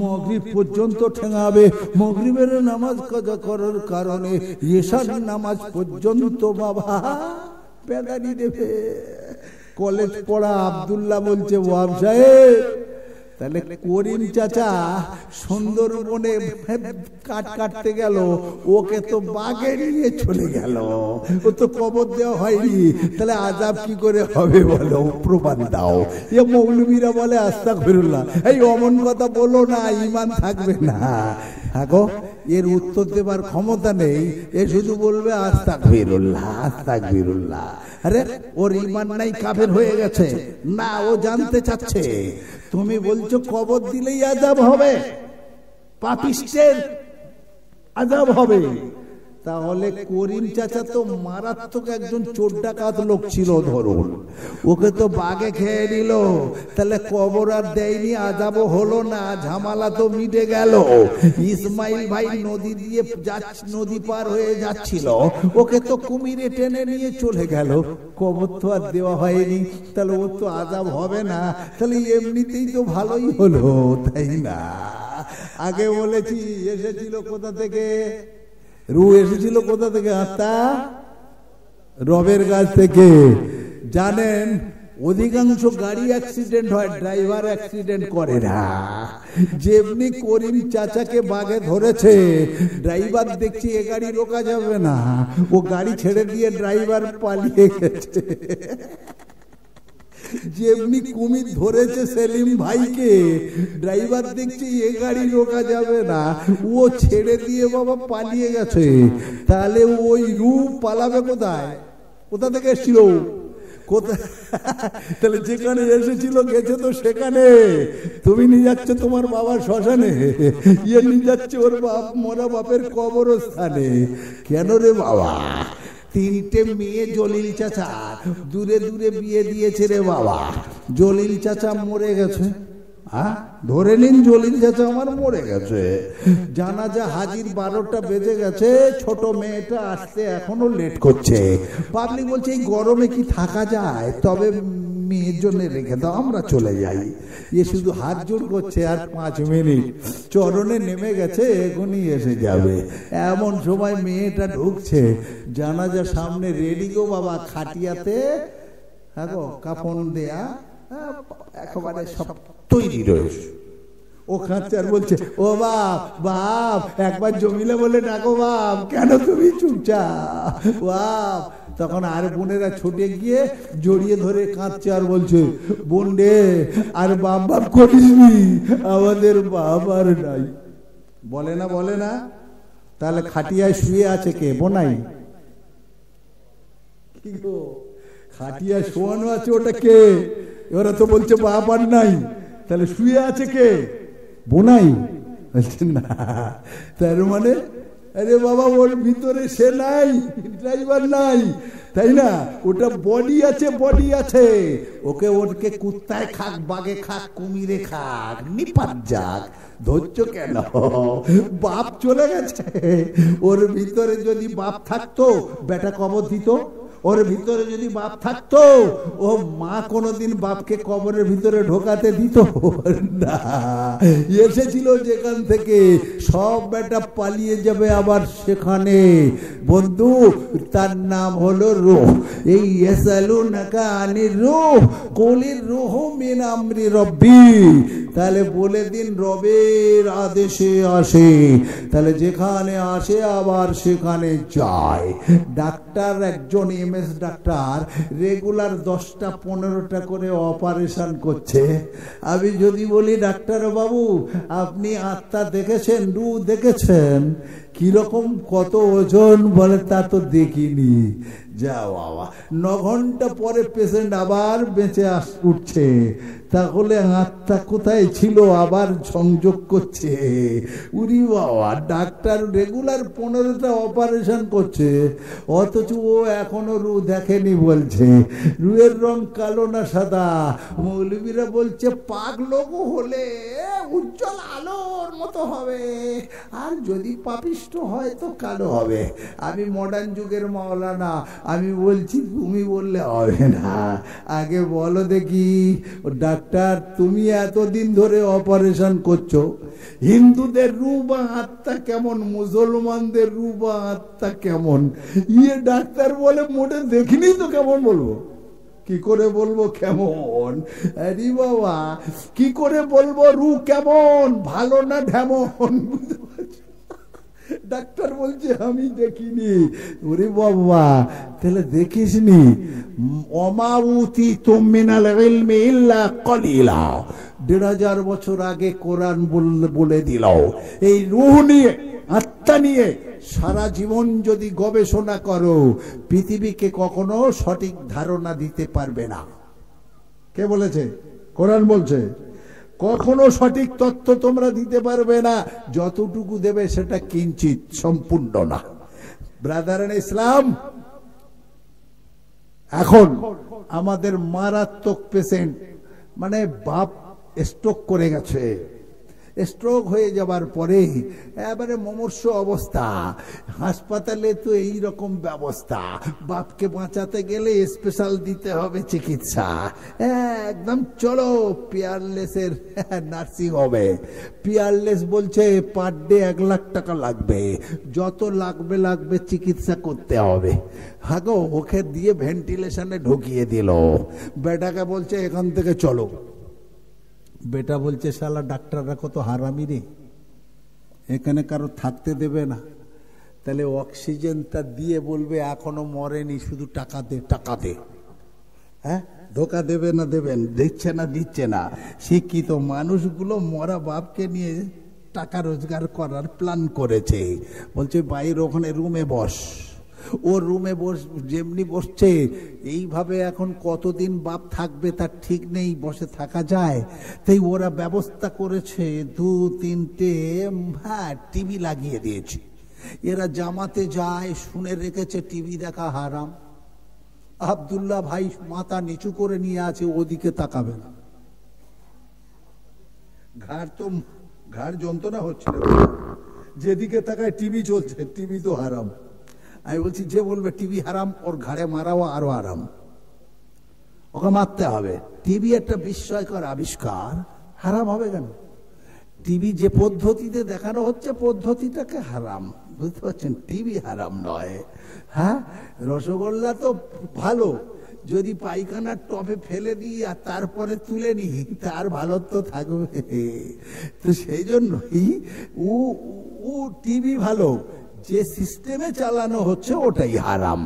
মাগরিব পর্যন্ত ঠেঙাবে, মাগরিবের নামাজ কাজা করার কারণে এশার নামাজ পর্যন্ত বাবা পেদানি দেবে। কলেজ পড়া আব্দুল্লাহ বলছে ওয়াব সাহেব, তাহলে করিম চাচা সুন্দরবনে কাট কাটতে গেল, ওকে তো বাঘে নিয়ে চলে গেল, ও তো কবর দেওয়া হয়নি, তাহলে আযাব কি করে হবে বলো, প্রমাণ দাও। এ মৌলবীরা বলে আস্তাগফিরুল্লাহ, এই অমন কথা বলো না, ঈমান থাকবে না। হাগো এর উত্তর দেবার ক্ষমতা নেই, এ শুধু বলবে আস্তাগফিরুল্লাহ আস্তাগফিরুল্লাহ। আরে ওর ঈমান নাই, কাফের হয়ে গেছে না, ও জানতে চাচ্ছে তুমি বলছো কবর দিলেই আযাব হবে, পাপিষ্টের আযাব হবে। তাহলে করিম চাচা তো মারাত্মক একজন চোর ডাকাত লোক ছিল ধরুন, ওকে তো বাঘে খেয়ে নিল, তাহলে কবর আর দেয়নি, আযাবও হলো না, ঝামেলা তো মিটে গেল। ইসমাইল ভাই নদী দিয়ে নদী পার হয়ে যাচ্ছিল, ওকে তো কুমিরে টেনে নিয়ে চলে গেল, কবর তো আর দেওয়া হয়নি, তাহলে ওর তো আযাব হবে না, তাহলে এমনিতেই তো ভালোই হলো, তাই না? আগে বলেছি এসেছিল কোথা থেকে, রু এসেছিল কোথা থেকে? আত্মা রবের কাছ থেকে। জানেন অধিকাংশ গাড়ি অ্যাক্সিডেন্ট হয়, ড্রাইভার অ্যাক্সিডেন্ট করে না। যেমনি করিম চাচাকে বাঘে ধরেছে, ড্রাইভার দেখছি এ গাড়ি রোকা যাবে না, ও গাড়ি ছেড়ে দিয়ে ড্রাইভার পালিয়ে গেছে। যেমনি কুমির ধরেছে সেলিম ভাইকে, ড্রাইভার দেখছি এ গাড়ি রোকা যাবে না, ও ছেড়ে দিয়ে বাবা পালিয়ে গেছে। তাহলে ওই রূপ পালাবে কোথায়? কোথা থেকে এসেছিল? তাহলে যেখানে এসেছিল গেছে তো সেখানে। তুমি নিয়ে যাচ্ছ তোমার বাবার শ্মশানে, ইয়ে নিয়ে যাচ্ছে ওর বাপ মরা বাপের কবরস্থানে। কেন রে বাবা? তিনটে মেয়ে জলিল চাচা দূরে দূরে বিয়ে দিয়েছে রে বাবা। জলিল চাচা মরে গেছে, ধরে নিন জলিল চাচা আমার মরে গেছে। জানাজা হাজির 12টা বেজে গেছে, ছোট মেয়েটা আসতে এখনো লেট করছে। পাবলিক বলছে এই গরমে কি থাকা যায়, তবে মেয়ের জন্য রেখে দাও, আমরা চলে যাই। এ শুধু হাত জোর করছে, আর 5 মিনিট চরণে নেমে গেছে, এখনই এসে যাবে। এমন সময় মেয়েটা ঢুকছে, জানাজা সামনে রেডি গো বাবা, খাটিয়াতে হ্যাঁ গো কাফন দেয়া একেবারে সব তৈরি রয়েছে। ও খাচ্ছে আর বলছে ও বাপ বাপ, একবার জমিলে বলে ডাকো বাপ, কেন তুমি চুপচাপ বাপ। তখন আর বোনেরা ছুটে গিয়ে জড়িয়ে ধরে কাঁদছে আর বলছে বোন রে আর বাপ বাপ করিসনি, আমাদের বাপ আর নাই। বলে না বলে না? তাহলে খাটিয়ায় শুয়ে আছে কে? বোনাই। কি গো খাটিয়ায় শোয়ানো আছে, ওটা কে? ওরা তো বলছে বাপ আর নাই, তাহলে শুয়ে আছে কে? বোনাই। না, তার মানে আরে বাবা ওর ভিতরে সে নাই, ড্রাইভার নাই, তাই না? ওটা বডি আছে, বডি আছে। ওকে কুত্তায় খাক, বাঘে খাক, কুমিরে খাক, নিপাত যাক, ধৈর্য কেন? বাপ চলে গেছে। ওর ভিতরে যদি বাপ থাকতো বেটা কবর দিত। ওর ভিতরে যদি বাপ থাকতো, ও মা কোনোদিন বাপকে কবরের ভিতরে ঢোকাতে দিত না। এসেছিল যেখান থেকে, সব বেটা পালিয়ে যাবে আবার সেখানে। বন্ধু, তার নাম হলো রূহ। এই ইয়াসালুনাকা আনির রূহ কুলির রূহু মিন আমরি রব্বি। তাহলে বলে দিন রবের আদেশে আসে, তাহলে যেখানে আসে আবার সেখানে যায়। ডাক্তার একজন এমএস ডাক্তার রেগুলার 10টা 15টা করে অপারেশন করছে। আমি যদি বলি ডাক্তার বাবু আপনি আত্মা দেখেছেন, রূহ দেখেছেন, কিরকম কত ওজন? বলে তা তো দেখিনি। যা বাবা, 9 ঘন্টা পরে পেশেন্ট আবার বেঁচে উঠছে। তাহলে আত্মা কোথায় ছিল? আবার সংযোগ করছে। উরি বাবা, ডাক্তার রেগুলার 15টা অপারেশন করছে, অথচ ও এখনো রূহ দেখেনি বলছে। রূহের রং কালো না সাদা? মৌলবীরা বলছে পাক লোক হলে উজ্জ্বল আলোর মতো হবে, আর যদি পাপিষ্ট হয় তো কালো হবে। আমি মডার্ন যুগের মাওলানা, আমি বলছি তুমি বললে হবে না। আগে বলো দেখি ডাক্তার, তুমি এতদিন ধরে অপারেশন করছো, হিন্দুদের রূহ বা আত্মা কেমন, মুসলমানদের রূহ বা আত্মা কেমন? ডাক্তার বলে মোটে দেখিনি তো, কেমন বলবো? কি করে বলবো কেমন? আরে বাবা, কি করে বলবো রূহ কেমন, ভালো না ঢেমন? ডাক্তার বলছে আমি দেখিনি। ওরে বাবা, তাহলে দেখিসনি? ওমাউতি তুমিনাল ইলমি ইল্লা কলিলা। ১,৫০০ বছর আগে কোরআন বলে দিল, এই রূহ নিয়ে, আত্মা নিয়ে সারা জীবন যদি গবেষণা করো, পৃথিবীকে কখনো সঠিক ধারণা দিতে পারবে না। কে বলেছে? কোরআন বলছে। কখনো সঠিক তথ্য তোমরা দিতে পারবে না, যতটুকু দেবে সেটা কিঞ্চিত, সম্পূর্ণ না। ব্রাদার ইসলাম, এখন আমাদের মারাত্মক পেশেন্ট, মানে বাপ স্ট্রোক করে গেছে, স্ট্রোক হয়ে যাবার পরে এবারে মুমূর্ষ অবস্থা, হাসপাতালে তো এই রকম ব্যবস্থা, বাপকে বাঁচাতে গেলে স্পেশাল দিতে হবে চিকিৎসা, একদম চলো পিয়ারলেসের নার্সিং হবে। পিয়ারলেস বলছে পার ডে 1 লাখ টাকা লাগবে, যত লাগবে চিকিৎসা করতে হবে। হাগো, ওকে দিয়ে ভেন্টিলেশনে ঢুকিয়ে দিল। বেটাকে বলছে এখান থেকে চলো। বেটা বলছে শালা ডাক্তাররা কত হারামি রে, এখানে কারো থাকতে দেবে না। তাহলে অক্সিজেনটা দিয়ে বলবে এখনো মরেনি, শুধু টাকা দে, টাকা দে। হ্যাঁ, ধোকা দেবে না, দেবেন, দিচ্ছে না। শিক্ষিত মানুষগুলো মরা বাপকে নিয়ে টাকা রোজগার করার প্ল্যান করেছে। বলছে বাইরে ওখানে রুমে বস। ও রুমে যেমনি বসছে, এইভাবে এখন কতদিন বাপ থাকবে তার ঠিক নেই, বসে থাকা যায়? তাই ওরা ব্যবস্থা করেছে 2-3টে টিভি লাগিয়ে দিয়েছে। এরা জামাতে যায়, শুনে রেখেছে টিভি দেখা হারাম। আব্দুল্লাহ ভাই মাথা নিচু করে নিয়ে আছে, ওদিকে তাকাবে না। ঘাড় যন্ত্রণা হচ্ছে, যেদিকে তাকায় টিভি চলছে, টিভি তো হারাম। আমি বলছি যে বলবে টিভি হারাম, ওর ঘাড়ে মারাও আরো হারাম, ওকে মারতে হবে। টিভি একটা বিস্ময়কর আবিষ্কার, হারাম হবে কেন? টিভি যে পদ্ধতিতে দেখানো হচ্ছে, পদ্ধতিটাকে হারাম, বুঝতে পারছেন? টিভি হারাম নয়। হ্যাঁ, রসগোল্লা তো ভালো, যদি পায়খানার টবে ফেলে দিই আর তারপরে তুলে নিই, তার ভালো তো থাকবে। তো সেই জন্যই ও টিভি ভালো, যে সিস্টেমে চালানো হচ্ছে ওটাই হারাম।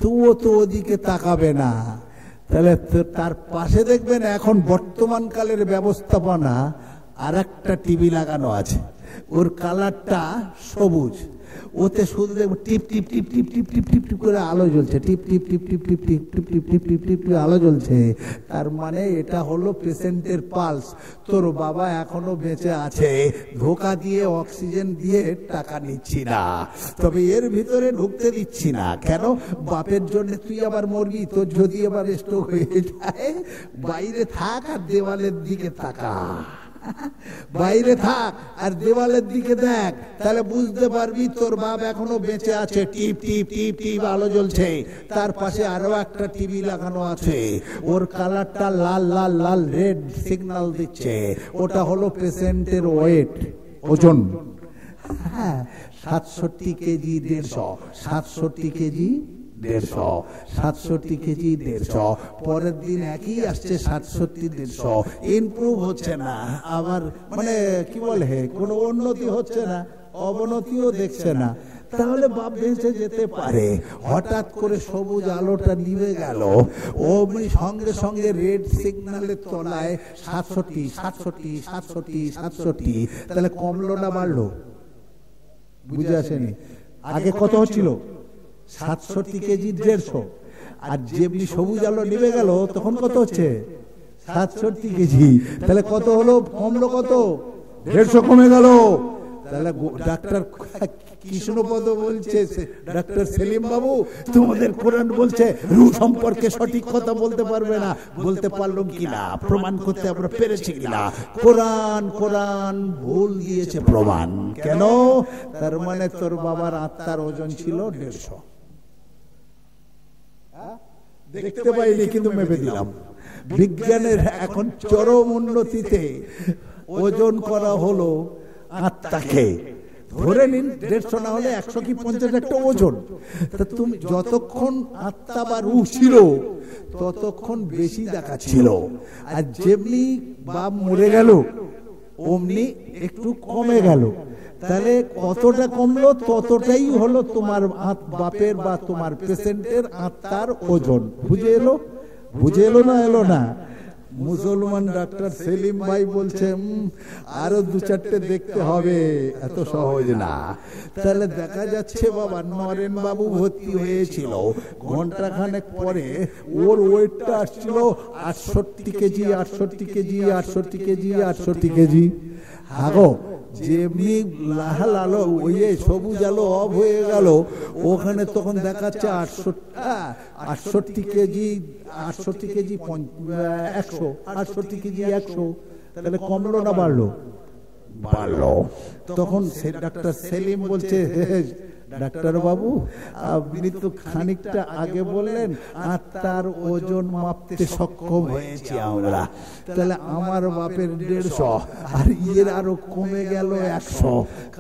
তো ও তো ওদিকে তাকাবে না। তাহলে তার পাশে দেখবেন এখন বর্তমান কালের ব্যবস্থাপনা আর একটা টিভি লাগানো আছে, ওর কালারটা সবুজ, ওতে শুধু দেখবো টিপ টিপ টিপ টিপ টিপ টিপ টিপ টিপ করে আলো জ্বলছে, টিপ টিপ টিপ টিপ টিপ টিপ টিপ টিপ টিপ টিপ টিপ আলো জ্বলছে। তার মানে এটা হলো পেশেন্টের পালস, তোর বাবা এখনো বেঁচে আছে, ধোকা দিয়ে অক্সিজেন দিয়ে টাকা নিচ্ছি না, তবে এর ভিতরে ঢুকতে দিচ্ছি না। কেন? বাপের জন্য তুই আবার মরবি, তোর যদি আবার স্ট্রোক হয়ে যায়। বাইরে থাক আর দেওয়ালের দিকে তাকা, বাইরে থাক আর দেওয়ালের দিকে দেখ, তাহলে বুঝতে পারবি তোর বাপ এখনো বেঁচে আছে। টিপ টিপ টিপ টিপ আলো জ্বলছে, তার পাশে আরো একটা টিভি লাগানো আছে, ওর কালারটা লাল লাল লাল রেড সিগন্যাল দিচ্ছে। ওটা হলো পেশেন্টের ওয়েট, ওজন। হ্যাঁ, 67 কেজি 150, 67 কেজি 150, 67 কেজি 150, পরের দিন একই আসছে 67, 150, ইমপ্রুভ হচ্ছে না। আবার মানে কি বলে, কোনো উন্নতি হচ্ছে না, অবনতিও দেখছে না। তাহলে বাপ বেঁচে যেতে পারে। হঠাৎ করে সবুজ আলোটা নিভে গেল, অমনি সঙ্গে সঙ্গে রেড সিগন্যালের তলায় 67, 67, 67, 67, তাহলে কমলো না বাড়লো? বুঝে আসেনি? আগে কত হচ্ছিল? 67 কেজি 150, আর যেমনি সবুজ আলো নিভে গেল তখন কত হচ্ছে? 67 কেজি। তাহলে কত হলো? কমলো কত? 150 কমে গেল। তাহলে ডাক্তার কৃষ্ণপদ বলছে, ডাক্তার সেলিম বাবু তোমাদের কোরআন বলছে রূহ সম্পর্কে সঠিক কথা বলতে পারবে না। বলতে পারলাম কিনা, প্রমাণ করতে আমরা পেরেছি কিনা? কোরআন ভুল দিয়েছে প্রমাণ। কেন? তার মানে তোর বাবার আত্মার ওজন ছিল 150। দেখতে পাইনি কিন্তু মেপে দিলাম। বিজ্ঞানের এখন চরম উন্নতিতে ওজন করা হলো আত্মাকে। ধরে নিন 150 না হলে 100 কি 50 একটা ওজন। তা তুমি যতক্ষণ আত্মা বা রূহ ছিল ততক্ষণ বেশি দেখাচ্ছিল, আর যেমনি বাপ মরে গেল অমনি একটু কমে গেল। তাহলে কতটা কমলো ততটাই হলো তোমার বাপের বা তোমার পেশেন্টের আত্মার ওজন। বুঝে এলো না এলো না? মুসলমান ডাক্তার সেলিম ভাই বলছে আরো 2-4টে দেখতে হবে, এত সহজ না। তাহলে দেখা যাচ্ছে বাবা নরেন বাবু ভর্তি হয়েছিল, ঘন্টাখানেক পরে ওর ওয়েটটা আসছিল 68 KG 68 KG 68 KG 68 KG. Hago যেমনি লাল আলো ওই সবুজ আলো অফ হয়ে গেল, ওখানে তখন দেখাচ্ছে 68 কেজি 68 কেজি 100 68 কেজি 100। তাহলে কমলো না বাড়লো? বাড়লো। তখন সে ডাক্তার সেলিম বলছে ডাক্তার বাবু আপনি তো খানিকটা আগে বললেন আত্মার ওজন মাপতে সক্ষম হয়েছি আমরা, তাহলে আমার বাপের 150 আর এর আরো কমে গেল 100,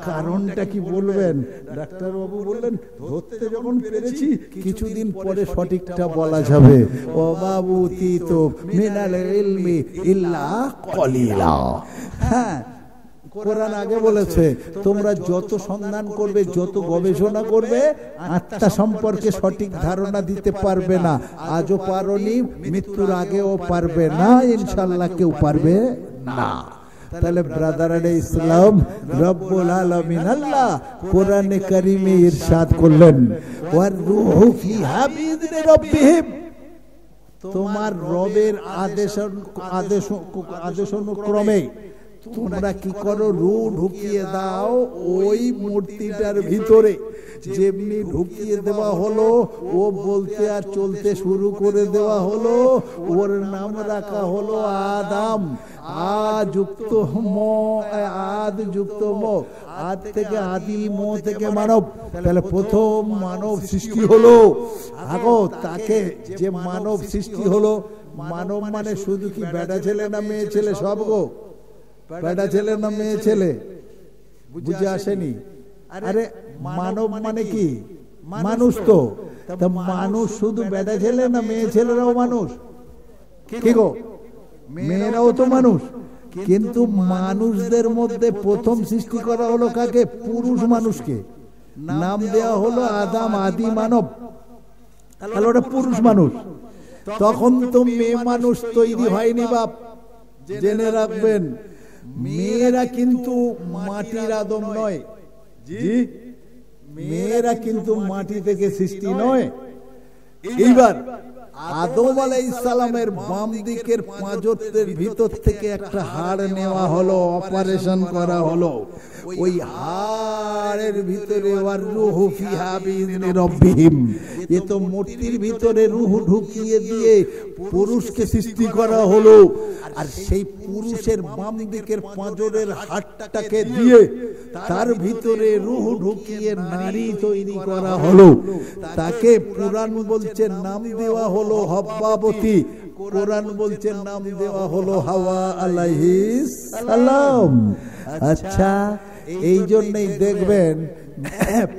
কারণটা কি বলবেন? ডাক্তার বাবু বললেন ধরতে যখন পেরেছি কিছুদিন পরে সঠিকটা বলা যাবে। ও বাবু তো মিনাল ইলমি ইল্লা কলিলা। হ্যাঁ, কোরআন আগে বলেছে তোমরা যত সন্ধান করবে যত গবেষণা করবে আত্মা সম্পর্কে সঠিক ধারণা দিতে পারবে না। আজও পারোনি, মৃত্যুর আগেও পারবে না, ইনশাআল্লাহ কেউ পারবে না। তাহলে ব্রাদারানে ইসলাম, রব্বুল আলামিন আল্লাহ কোরআনে কারিমে ইরশাদ করলেন ওয়ার রূহু ফিহা বিইذনি রাব্বিহিম, তোমার রবের আদেশানুক্রমে তোমরা কি করো, রূহ ঢুকিয়ে দাও ওই মূর্তিটার ভিতরে। যেমনি ঢুকিয়ে দেওয়া হলো ও বলতে আর চলতে শুরু করে দেওয়া হলো। ওর নাম রাখা হলো আদম। আদ যুক্ত ম, আদ থেকে আদি, ম থেকে মানব। তাহলে প্রথম মানব সৃষ্টি হলো। আগো তাকে যে মানব সৃষ্টি হলো, মানব মানে শুধু কি বেটা ছেলে না মেয়ে ছেলে? সব গো, বেটা ছেলে না মেয়ে ছেলে? বুঝে আসেনি? আরে মানব মানে কি? মানুষ। তো মানুষ শুধু বেটা ছেলে না মেয়ে ছেলেরাও মানুষ? কি গো, মেয়েরাও তো মানুষ। কিন্তু মানুষদের মধ্যে প্রথম সৃষ্টি করা হলো কাকে? পুরুষ মানুষকে। নাম দেওয়া হলো আদম, আদি মানব। তাহলে ওটা পুরুষ মানুষ। তখন তো মেয়ে মানুষ তৈরি হয়নি বাপ, জেনে রাখবেন। মেয়েরা কিন্তু মাটির আদম নয়। জি, মেয়েরা কিন্তু মাটি থেকে সৃষ্টি নয়। এইবার আদম আলাইহিস সালামের বাম দিকের পাঁজরের ভিতর থেকে একটা হাড় নেওয়া হলো, অপারেশন করা হলো। ওই হাড়ের ভিতরে ওয়ার রূহু ফিহা বিইذনি রাব্বিহিম, এ তো মূর্তির ভিতরে রূহ ঢুকিয়ে দিয়ে পুরুষকে সৃষ্টি করা হলো। আর সেই পুরুষের বাম দিকের পাঁজরের হাড়টাকে দিয়ে তার ভিতরে রূহ ঢুকিয়ে নারী তৈরি করা হলো। তাকে কুরআন বলছে নাম দেওয়া হলো হব্বাবতী, কুরআন বলছে নাম দেওয়া হলো হাওয়া আলাইহিস সালাম। আচ্ছা, এই জন্যই দেখবেন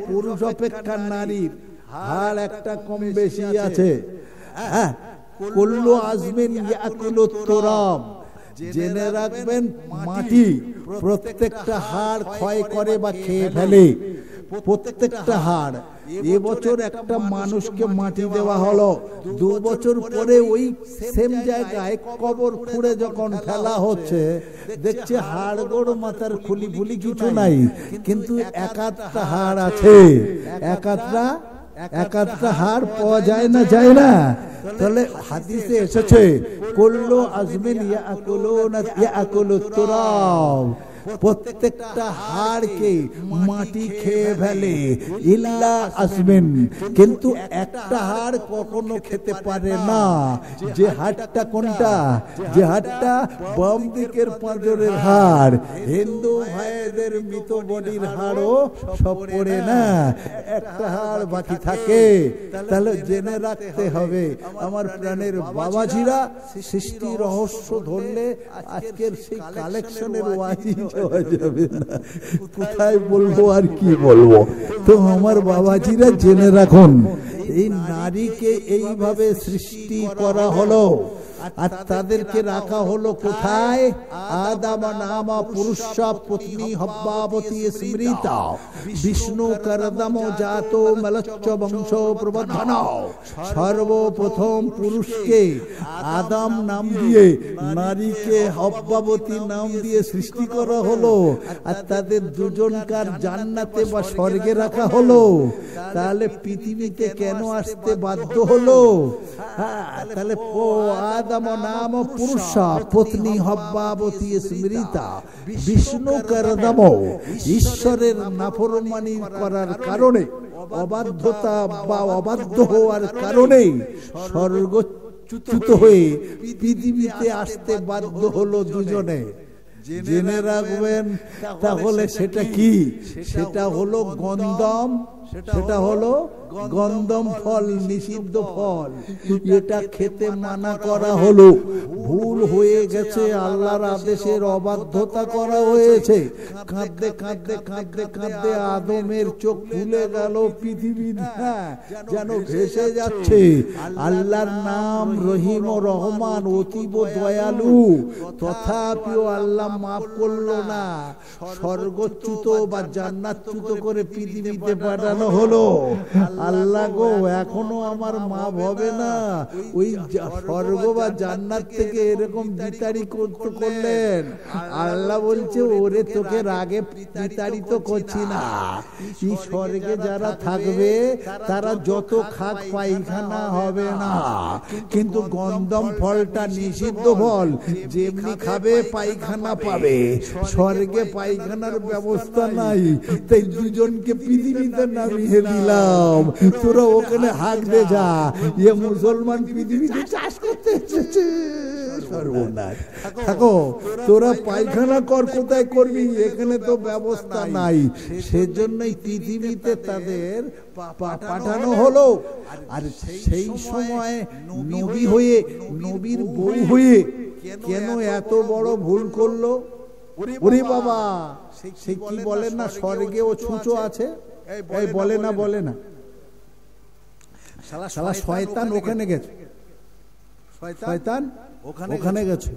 পুরুষ অপেক্ষা নারীর হাড় একটা কম বেশি আছে। কুল্লু আজমিন ইয়াকুলু তুরাব, জেনে রাখবেন মাটি প্রত্যেকটা হাড় ক্ষয় করে বা খেয়ে ফেলে, প্রত্যেকটা হাড়। এবছর একটা মানুষকে মাটি দেওয়া হলো, 2 বছর পরে ওই সেম জায়গায় কবর খুঁড়ে যখন ফেলা হচ্ছে দেখছে হাড় গোড় মাথার খুলি ফুলি কিছু নাই, কিন্তু একাধটা হাড় আছে। একাধটা হাড় পাওয়া যায় না, যায় না? তাহলে হাদিসে এসেছে কুল্লু আজমিন ইয়াকুলু তুরাব, প্রত্যেকটা হাড়কে মাটি খেয়ে ফেলে ইল্লা আসবেন, কিন্তু একটা হাড় কখনো খেতে পারে না। যে হাড়টা কোনটা? যে হাড়টা বাম দিকের পাঁজরের হাড়। হিন্দু ভাইদের মৃত বডির হাড়ও সব পড়ে না, একটা হাড় বাকি থাকে। তাহলে জেনে রাখতে হবে আমার প্রাণের বাবাজিরা, সৃষ্টি রহস্য ধরলে আজকের সেই কালেকশনের ওয়াজি যাওয়া যাবে না। কোথায় বলবো আর কি বলবো? তো আমার বাবাজিরা জেনে রাখুন, এই নারীকে এইভাবে সৃষ্টি করা হলো আর তাদেরকে রাখা হলো কোথায়? আদাম নামা পুরুষ পত্নী হব্বাবতী স্মৃতা বিষ্ণু করদম জাত মলচ্চ বংশ প্রবর্ধন। সর্বপ্রথম পুরুষকে আদাম নাম দিয়ে, নারীকে হব্বাবতী নাম দিয়ে সৃষ্টি করা হলো আর তাদের দুজনকার জান্নাতে বা স্বর্গে রাখা হলো। তাহলে পৃথিবীতে কেন আসতে বাধ্য হলো? তাহলে আদম নাম পুরুষ পত্নী হব্বাবতী স্মৃতা বিষ্ণু করদম, ঈশ্বরের নাফরমানি করার কারণে, অবাধ্যতা বা অবাধ্য হওয়ার কারণে স্বর্গচ্যুত হয়ে পৃথিবীতে আসতে বাধ্য হলো দুজনে। জেনে রাখবেন। তাহলে সেটা কি? সেটা হলো গন্ধম, সেটা হলো গন্ধম ফল, নিষিদ্ধ ফল। এটা খেতে মানা করা হলো, ভুল হয়ে গেছে, আল্লাহর আদেশের অবাধ্যতা করা হয়েছে। কাঁদতে কাঁদতে কাঁদতে কাঁদতে আদমের চোখ খুলে গেল, পৃথিবী যেন ভেসে যাচ্ছে। আল্লাহর নাম রহিম ও রহমান, অতীব দয়ালু, তথাপিও আল্লাহ মাফ করলো না। স্বর্গচ্যুত বা জান্নাতচ্যুত করে পৃথিবীতে পাঠানো হলো। আল্লাহ গো, এখনো আমার মাফ হবে না। ওই স্বর্গ বা জান্নাত থেকে এরকম বিতাড়িত করলেন। আল্লাহ বলছে, ওরে তোকে রাগে বিতাড়িত করছি না। এই স্বর্গে যারা থাকবে তারা যত খাক পায়খানা হবে না, কিন্তু গন্ধম ফলটা নিষিদ্ধ ফল, যেমনি খাবে পায়খানা পাবে। স্বর্গে পায়খানার ব্যবস্থা নাই, তাই দুজনকে পৃথিবীতে নামিয়ে দিলাম। তোরা ওখানে হাঁক দে যা, এ মুসলমান পৃথিবীতে চাষ করতে এসেছে। সর্বনাশ। থাকো, তোরা পায়খানা কর, কোথায় করবি? এখানে তো ব্যবস্থা নাই। সেজন্যই পৃথিবীতে তাদের পাঠানো হলো। আর সেই সময় নবী হয়ে, নবীর বউ হয়ে কেন এত বড় ভুল করলো? ওরে বাবা, সে কি বলেন না, স্বর্গে ও ছুঁচো আছে, এই বলে না, বলে না, শালা শয়তান ওখানে গেছে, শয়তান ওখানে গেছে।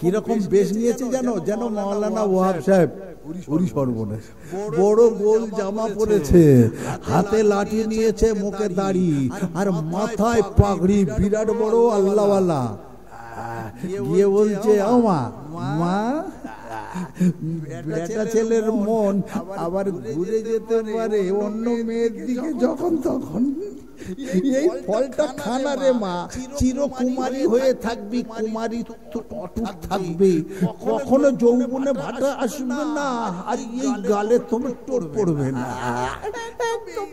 কিরকম বেশ নিয়েছে জানো? যেন মাওলানা ওয়াহাব সাহেব। ওরি সর্বনাশ, বড় গোল জামা পরেছে, হাতে লাঠি নিয়েছে, মুখে দাড়ি আর মাথায় পাগড়ি, বিরাট বড় আল্লাহওয়ালা। গিয়ে বলছে, ও মা, মা, বেটা ছেলের মন আবার ঘুরে যেতে পারে অন্য মেয়ের দিকে যখন তখন। এই ফলটা খানা রে মা, চিরকুমারী হয়ে থাকবি, কুমারী অটুট থাকবে, কখনো যৌবনে ভাটা আসবে না, আর এই গালে তুমি টোট পড়বে না,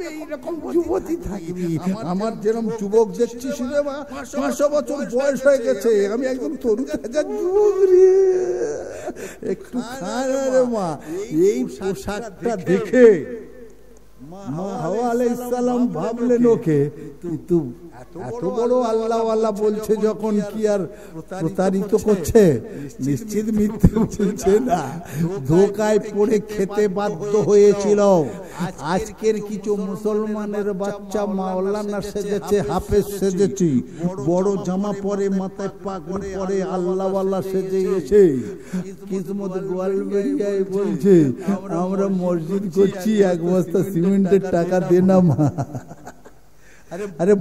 এইরকম যুবতী থাকবি। আমার যেরকম যুবক দেখছিস রে মা, 500 বছর বয়স হয়ে গেছে, আমি একদম তরু তাজা যুবক রে, একটু খানা রে মা। এই পোশাকটা দেখে হাওয়া আলাইহিস সালাম ভাবলেন, ওকে কিন্তু এত বড় আল্লাহওয়ালা বলছে যখন, কি আর প্রতারিত করছে? নিশ্চিত মিথ্যে বলছে না, ধোকায় পড়ে খেতে বাধ্য হয়েছিল। আজকের কিছু মুসলমানের বাচ্চা মাওলানা সেজেছে, হাফেজ সেজেছি, বড় জামা পরে, মাথায় পাগড়ি পরে, আল্লাহওয়ালা সেজে এসে কিসমত গোয়ালবেড়িয়ায় বলছে, আমরা মসজিদ করছি, 1 বস্তা সিমেন্টের টাকা দে না মা। আরে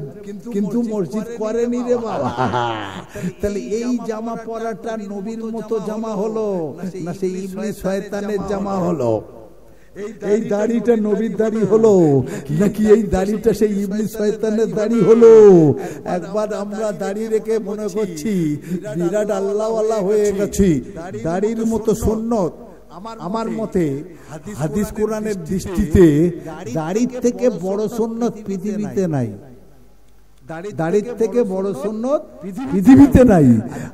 কিন্তু মসজিদ করেনি রে বাবা। তাহলে এই জামা পরাটা নবীর মতো জামা হলো না সেই ইবলিস শয়তানের জামা হলো? এই দাড়িটা নবীর দাড়ি হলো নাকি এই দাড়িটা সেই ইবলিস শয়তানের দাড়ি হলো? একবার আমরা দাড়ি রেখে মনে করছি বিরাট আল্লাহওয়ালা হয়ে গেছি, দাড়ির মতো সুন্নত, আমার মতে হাদিস কোরআনের দৃষ্টিতে দাড়ির থেকে বড় সুন্নত পৃথিবীতে নাই। দাড়ির থেকে বড় সুন্নত পৃথিবীতে নাই।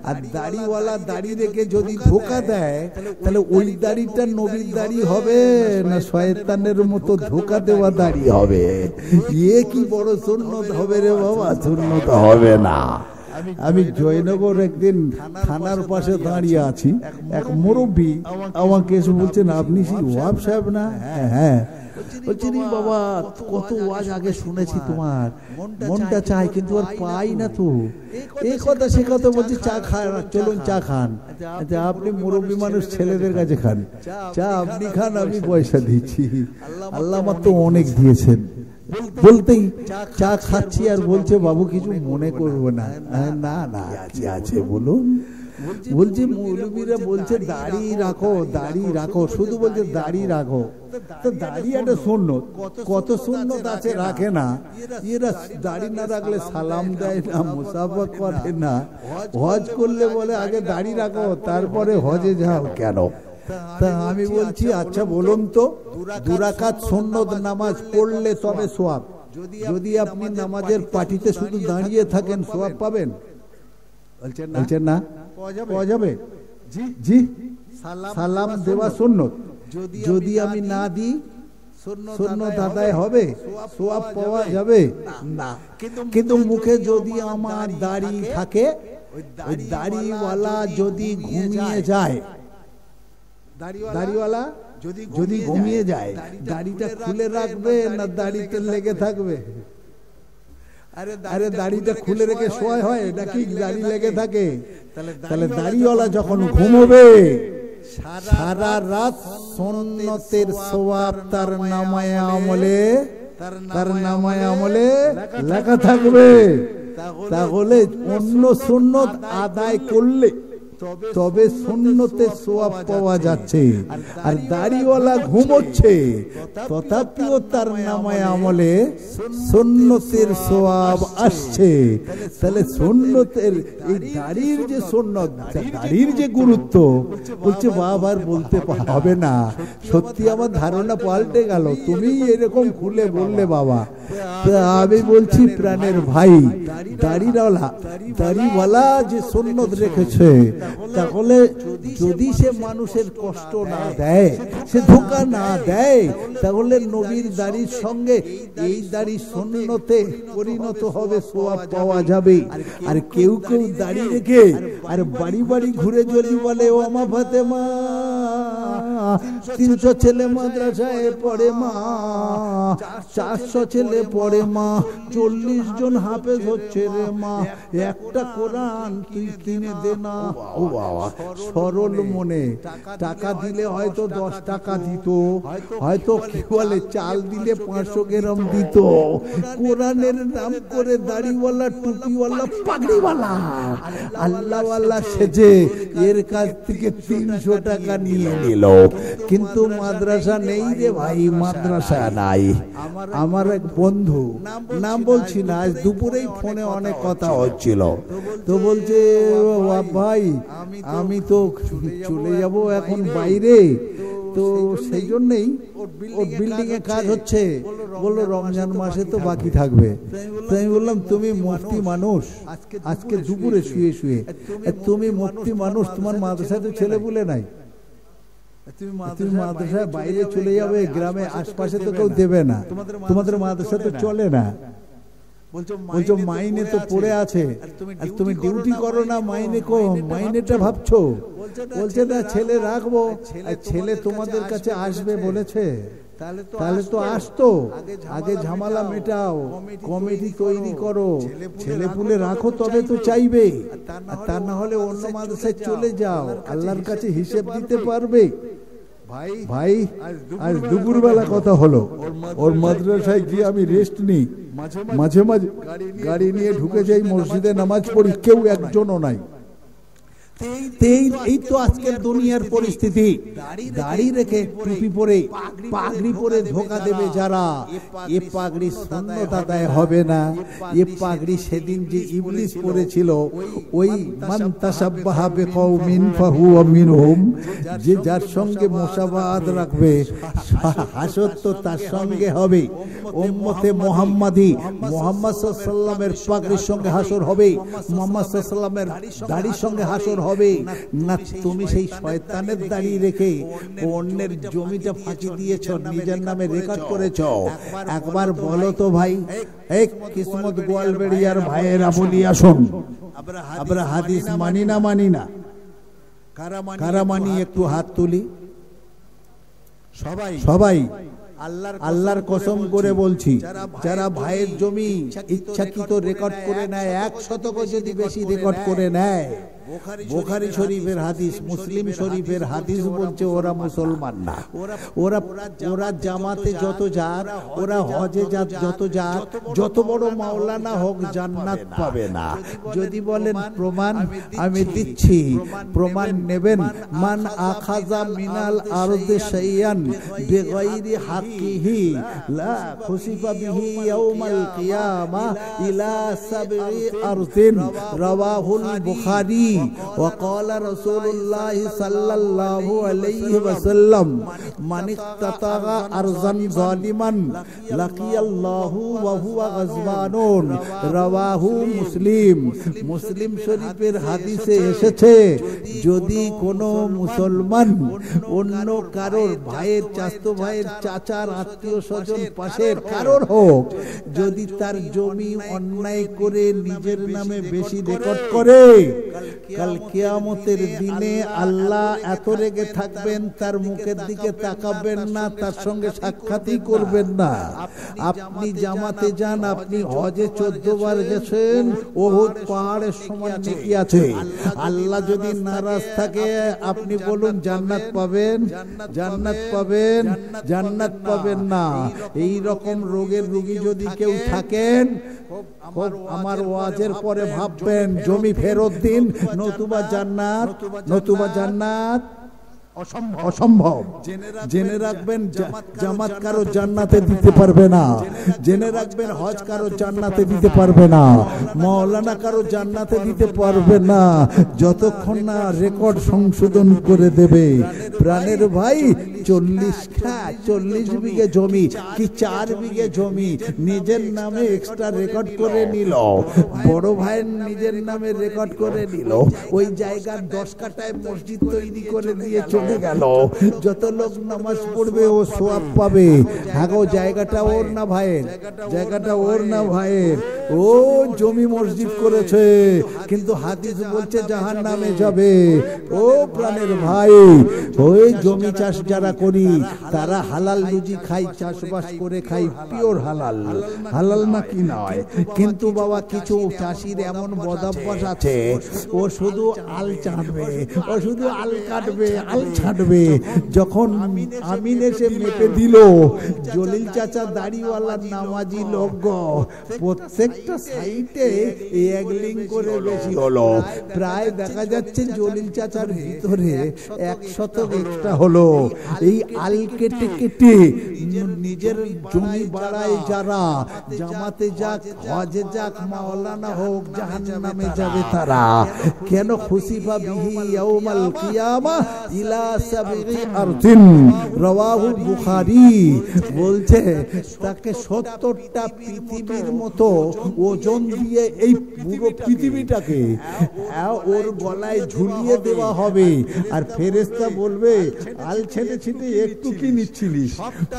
আর দাড়িওয়ালা দাড়ি রেখে যদি ধোকা দেয় তাহলে ওই দাড়িটা নবীর দাড়ি হবে না শয়তানের মতো ধোকা দেওয়া দাড়ি হবে? এ কি বড় সুন্নত হবে রে বাবা? সুন্নত হবে না। আমি জয়নগর একদিন থানার পাশে দাঁড়িয়ে আছি, এক মুরব্বী আমাকে এসে বলছেন, আপনি সেই ওয়াব সাহেব না? হ্যাঁ। বলছি রে বাবা, কত ওয়াজ আগে শুনেছি তোমার, মনটা চাই কিন্তু আর পাই না তো। এই কথা সে কথা বলছি, চা খান, চলুন চা খান। আচ্ছা, আপনি মুরব্বী মানুষ, ছেলেদের কাছে খান, চা আপনি খান, আমি পয়সা দিচ্ছি। আল্লাহ আমার তো অনেক দিয়েছেন। বলতেই চা খাচ্ছি আর বলছে, বাবু কিছু মনে করবো না। না না, কি আছে বলুন। বলছি মৌলবীরা বলছে দাড়ি রাখো, দাড়ি রাখো, শুধু বলছে দাড়ি রাখো। তো দাড়ি একটা সুন্নত, কত সুন্নত আছে রাখে না। এরা দাড়ি না রাখলে সালাম দেয় না, মুসাফা করে না। হজ করলে বলে আগে দাড়ি রাখো তারপরে হজে যাও। কেন? তা আমি বলছি, আচ্ছা বলুন তো, 2 রাকাত সুন্নত নামাজ পড়লে তবে সোয়াব, যদি আপনি নামাজের পাটিতে শুধু দাঁড়িয়ে থাকেন সোয়াব পাবেন? বলছেন না, পাওয়া যাবে। জি, সালাম দেওয়া সুন্নত, যদি আমি না দিই সুন্নত আদায় হবে, সোয়াব পাওয়া যাবে না। কিন্তু মুখে যদি আমার দাড়ি থাকে, ওই দাড়িওয়ালা যদি ঘুমিয়ে যায়, দাড়িওয়ালা যদি ঘুমিয়ে যায়, দাড়িটা খুলে রাখবে না দাড়িতে লেগে থাকবে? আরে দাড়িটা খুলে রেখে শোয়া হয় নাকি দাড়ি লেগে থাকে? তাহলে দাড়িওয়ালা যখন ঘুমোবে, সারা রাত সুন্নতের সওয়াব তার নামায়ে আমলে লেখা থাকবে। তাহলে অন্য সুন্নত আদায় করলে তবে সুন্নতের সওয়াব পাওয়া যাচ্ছে। আর দাড়িওয়ালা ঘুমোচ্ছে, তথাপিও তার নামায়ে আমলে সুন্নতের সওয়াব আসছে। তাহলে সুন্নতের এই দাড়ির যে সুন্নত, দাড়ির যে গুরুত্ব, বলছে বাবা আর বলতে হবে না। সত্যি আমার ধারণা পাল্টে গেল, তুমি এরকম খুলে বললে বাবা। আমি বলছি প্রাণের ভাই, দাড়িওয়ালা যে সুন্নত রেখেছে, তাহলে যদি সে মানুষের কষ্ট না দেয়, সে ধোঁকা না দেয়, তাহলে নবীর দাড়ির সঙ্গে এই দাড়ি সুন্নতে পরিণত হবে, সোয়াব পাওয়া যাবে। আর কেউ কেউ দাড়ি রেখে আর বাড়ি বাড়ি ঘুরে যদি বলে, ও মা ফাতেমা 300 ছেলে মাদ্রাসায় পড়ে মা, 400 ছেলে পড়ে মা, 40 জন হাফেজ হচ্ছে রে মা, একটা কোরআন তুই কিনে দে না। ও বাবা, সরল মনে টাকা দিলে হয়তো 10 টাকা দিত, হয়তো কি বলে চাল দিলে 500 গ্রাম দিত। কোরআনের নাম করে দাড়িওয়ালা, টুপিওয়ালা, পাগড়িওয়ালা, আল্লাহওয়ালা সেজে এর কাছ থেকে 300 টাকা নিয়ে নিল। কিন্তু মাদ্রাসা নেই রে ভাই, মাদ্রাসা নাই। আমার এক বন্ধু, নাম বলছি না, আজ দুপুরেই ফোনে অনেক কথা হচ্ছিল, তো বলছে ভাই আমি তো চলে যাব এখন বাইরে, তো সেই জন্যই ওর বিল্ডিং এ কাজ হচ্ছে, বললো রমজান মাসে তো বাকি থাকবে। তো আমি বললাম, তুমি মুফতি মানুষ, আজকে দুপুরে শুয়ে শুয়ে তুমি মুফতি মানুষ, তোমার মাদ্রাসায় তো ছেলে বলে নাই, তুমি মাদ্রাসায় বাইরে চলে যাবে, গ্রামে আশপাশে তো কেউ দেবে না, তোমাদের মাদ্রাসা তো চলে না। বলছো মাইনে তো পড়ে আছে, আর তুমি ডিউটি করো না, মাইনে কম, মাইনেটা ভাবছো? বলছে না, ছেলে রাখবো, ছেলে তোমাদের কাছে আসবে বলেছে। তাহলে তো আসতো, আগে ঝামেলা মেটাও, কমিটি তৈরি করো, ছেলে পুলে রাখো, তবে তো চাইবে। আর তা না হলে অন্য মাদ্রাসায় চলে যাও, আল্লাহর কাছে হিসেব দিতে পারবে। ভাই আজ দুপুরবেলা কথা হলো, ওর মাদ্রাসায় গিয়ে আমি রেস্ট নিই, মাঝে মাঝে গাড়ি নিয়ে ঢুকে যাই, মসজিদে নামাজ পড়ি, কেউ একজনও নাই। এই তো আজকের দুনিয়ার পরিস্থিতি। দাড়ি রেখে টুপি পরে পাগড়ি পরে ধোকা দেবে যারা, এ পাগড়ি সুন্নত আদায় হবে না। এ পাগড়ি সেদিন যে ইবলিস পরেছিল, ওই মান তাশাব্বাহা বিকওমিন ফাহুয়া মিনহুম, যে যার সঙ্গে মুশাবাহাত রাখবে হাসর তো তার সঙ্গে হবে। উম্মতে মুহাম্মাদি মুহাম্মদ সাল্লাল্লাহু আলাইহি ওয়াসাল্লামের পাগড়ির সঙ্গে হাসর হবে, মুহাম্মদ সাল্লাল্লাহু আলাইহি ওয়াসাল্লামের দাড়ির সঙ্গে হাসর হবে না। তুমি সেই শয়তানের দাড়ি রেখে অন্যের জমিটা ফাঁকি দিয়েছ, নিজের নামে রেকর্ড করেছ। একবার বলো তো ভাই, এক কিসমত গোয়ালবেড়িয়ার ভাইয়েরা বলি আসুন, আমরা হাদিস মানি না মানি না? কারা মানি একটু হাত তুলি। সবাই আল্লাহর কসম করে বলছি, যারা ভাইয়ের জমি ইচ্ছাকৃত রেকর্ড করে নেয়, 1 শতক যদি বেশি রেকর্ড করে নেয়, বুখারী শরীফের হাদিস, মুসলিম শরীফের হাদিস বলছে ওরা মুসলমান না। ওরা জামাতে যত যাক, ওরা হজে যত যাক, যত বড় মাওলানা হোক, জান্নাত পাবে না। যদি বলেন প্রমাণ, আমি দিচ্ছি, প্রমাণ নেবেন। মান আখাযা মিনাল আরদি শাইআন বিগাইরি হাক্কিহি লা খুসিফা বিহি ইয়াউমাল কিয়ামাহ ইলা সাবঈ আরদিন, রাওয়াহুল বুখারী। وقال رسول الله صلى الله عليه وسلم من اقتطع ارضا ظالما لقي الله وهو غضبان, رواه মুসলিম। মুসলিম শরীফের হাদিসে এসেছে, যদি কোনো মুসলমান অন্য কারোর ভাইয়ের, চাচাতো ভাইয়ের, চাচার আত্মীয় স্বজন পাশের কারোর হোক, যদি তার জমি অন্যায় করে নিজের নামে বেশি রেকর্ড করে, কাল কিয়ামতের দিনে আল্লাহ এত রেগে থাকবেন, তার মুখের দিকে তাকাবেন না, তার সঙ্গে সাক্ষাৎই করবেন না। আপনি জামাতে যান, আপনি হজে 14 বার গেছেন, ওহুদ পাহাড়ের সমান নেকি আছে। আল্লাহ যদি নারাজ থাকে, আপনি বলুন জান্নাত পাবেন? জান্নাত পাবেন? জান্নাত পাবেন না। এই রকম রোগের রোগী যদি কেউ থাকেন, আমার ওয়াজের পরে ভাববেন, জমি ফেরত দিন, নতুবা জান্নাত, নতুবা জান্নাত অসম্ভব। জেনে রাখবেন, জামাত কারো জান্নাতে দিতে পারবে না। জেনে রাখবেন, হজ কারো জান্নাতে দিতে পারবে না, মাওলানা কারো জান্নাতে দিতে পারবে না, যতক্ষণ না রেকর্ড সংশোধন করে দেবে। প্রাণের ভাই, 40 বিঘে জমি কি 4 বিঘে জমি নিজের নামে এক্সট্রা রেকর্ড করে নিল, বড় ভাইয়ের নিজের নামে রেকর্ড করে নিল, ওই জায়গার 10 কাঠায় মসজিদ তৈরি করে দিয়ে চলে গেল। যত লোক নামাজ পড়বে ও সওয়াব পাবে। হ্যাঁ গো, জায়গাটা ওর না ভাইয়ের, জায়গাটা ওর না ভাইয়ের, ও জমি মসজিদ করেছে, কিন্তু হাদিস বলছে জাহান্নামে যাবে। ও প্রাণের ভাই, ওই জমি চাষ যারা করি, তারা হালাল রুজি খাই, চাষবাস করে খাই, পিওর হালাল, হালাল না কি নয়। কিন্তু বাবা, কিছু চাষির এমন বদঅভ্যাস আছে, ও শুধু আল চাটবে, ও শুধু আল কাটবে, আল ছাড়বে। যখন আমিন এসে মেপে দিল, জলিল চাচা দাড়িওয়ালা নামাজি লোক, প্রত্যেকটা সাইটে 1 লিং করে বেশি হলো। প্রায় দেখা যাচ্ছে জলিল চাচার ভিতরে 1 শতক এক্সট্রা হলো। এই আল কেটে কেটে নিজের জমি বাড়ায় যারা, জামাতে যাক, হজে যাক, মাওলানা হোক, জাহান্নামে যাবে তারা। কেন? খুসিফা বিহি ইয়াউমাল কিয়ামাহ ইলা সাবঈ আরদিন, রাওয়াহুল বুখারী। বলছে তাকে 70টা পৃথিবীর মতো ওজন দিয়ে এই পুরো পৃথিবীটাকে ওর গলায় ঝুলিয়ে দেওয়া হবে। আর ফেরেশতা বলবে, আল ছেটে ছিটে একটু কি নিচ্ছিলিস,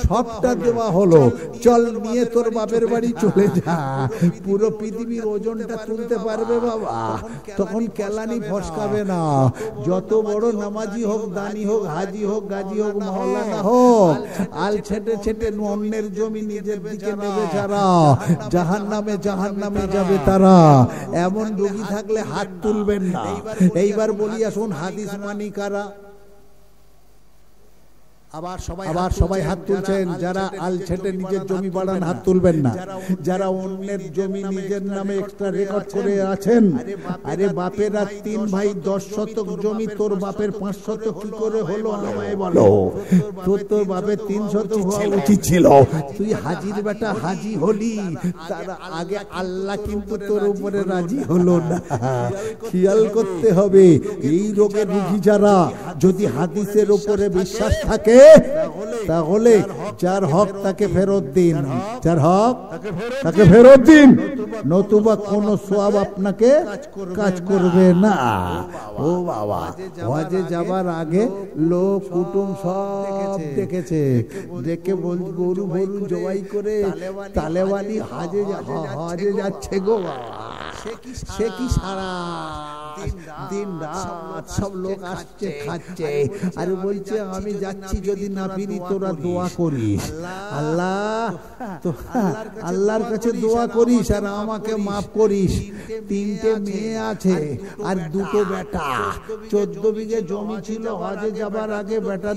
সবটা দেওয়া হলো, চল নিয়ে তোর বাপের বাড়ি চলে যা। পুরো পৃথিবীর ওজনটা তুলতে পারবে বাবা? তখন কেলানি ফসকাবে না। যত বড় নামাজি হোক, দানি হোক, হাজি হোক, গাজী হোক, মাওলানা হোক, আল ছেটে ছেটে অন্যের জমি নিজের দিকে নেবে যারা, জাহান্নামে যাবে তারা। এমন রোগী থাকলে হাত তুলবেন না। এইবার বলি আসুন, হাদিস মানি কারা? আবার সবাই হাত তুলছেন। যারা আল ছেটে নিজের জমি বাড়ান হাত তুলবেন না। যারা অন্যের জমি নিজের নামে এক্সট্রা রেকর্ড করে আছেন, আরে বাপেরা 3 ভাই 10 শতক জমি, তোর বাপের 5 শতক কি করে হলো আমায় বলো? তোর বাপের 3 শতক হওয়া উচিত ছিল। তুই হাজির বেটা হাজি হলি, তার আগে আল্লাহ কিন্তু তোর উপরে রাজি হলো না। খেয়াল করতে হবে, এই রোগের রোগী যারা, যদি হাদিসের উপরে বিশ্বাস থাকে তাহলে যার হক তাকে ফেরত দিন, যার হক তাকে ফেরত দিন, নতুবা কোন সওয়াব আপনাকে কাজ করবে না। ও বাবা, হজে যাবার আগে লোক কুটুম সব দেখেছে, দেখে বল গরু ভরু জবাই করে তালেবানি হজে যাচ্ছে গো বাবা। সে কি সারা দিন রাত সব লোক আসছে খাচ্ছে, আর বলছে আমি যাচ্ছি, যদি না ফিরি তোরা দোয়া করিস, আল্লাহর কাছে দোয়া করিস আর আমাকে মাফ করিস। 3টে মেয়ে আছে আর 2টো বেটা, 14 বিঘে জমি ছিল হজে যাবার আগে, বেটা